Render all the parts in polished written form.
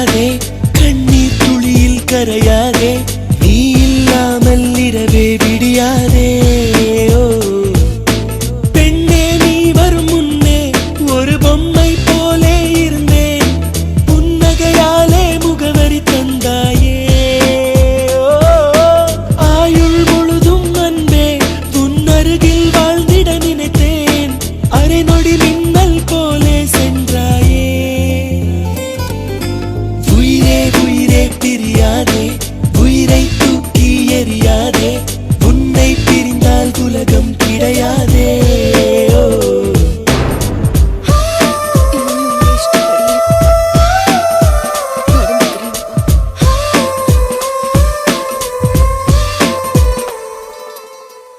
மறையாதே, கண்ணீர் துளியில் கரையாதே, நீ இல்லாமல் இரவே விடியாதே. ஓ பெண்ணே, நீ வரும் முன்னே ஒரு பொம்மை போலே இருந்தேன், புன்னகையாலே முகவரி தந்தாயே. ஆயுள் முழுதும் அன்பே உன் அருகில் வாழ்ந்திட நினைத்தேன், அரை நொடி மின்னல் போலே சென்றாயே. உயிரே உயிரே பிரியாதே, உயிரை தூக்கி எறியாதே, உன்னை பிரிந்தால் உலகம் கிடையாதே.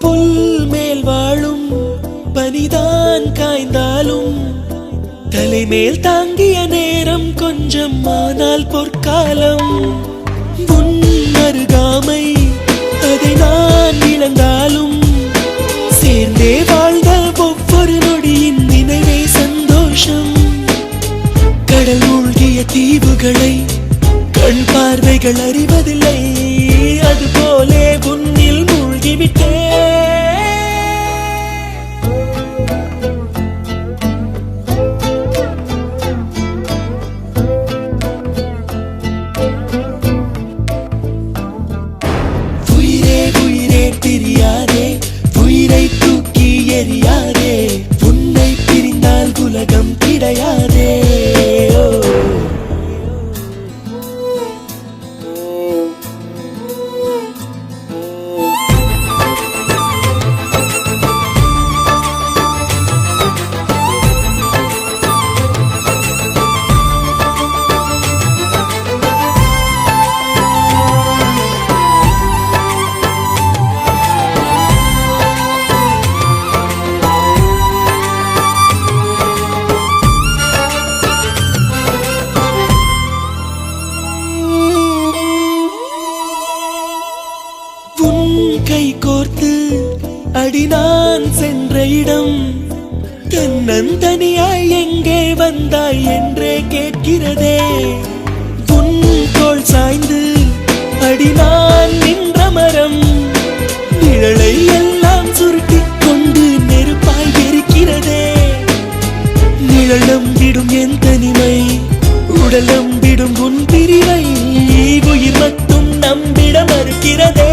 புல் மேல் வாழும் பனிதான் காய்ந்தாலும், தலைமேல் தாங்கிய நேரம் கொஞ்சம் ஆனால் பொற்காலம். உன் அருகாமை அதை நான் இழந்தாலும், சேர்ந்தே வாழ்ந்த ஒவ்வொரு நொடியின் நினைவே சந்தோஷம். கடல் மூழ்கிய தீவுகளை கண் பார்வைகள் அறிவதில்லை, அதுபோலே உன்னில் மூழ்கிவிட்டே. பிரியாதே, உயிரை தூக்கி எறியாதே, உன்னை பிரிந்தால் உலகம் கிடையாதே. கை கோர்த்து அடி நான் சென்ற இடம், தன்னந்தனியாய் எங்கே வந்தாய் என்றே கேட்கிறதே. உன் தோள் சாய்ந்து அடி நான் நின்ற மரம், நிழலை எல்லாம் சுருட்டிக் கொண்டு நெருப்பாய் இருக்கிறதே. நிழல் நம்பிடும் என் தனிமை, உடல் நம்பிடும் உன் பிரிவை, உயிர் மட்டும் நம்பிட மறுக்கிறதே.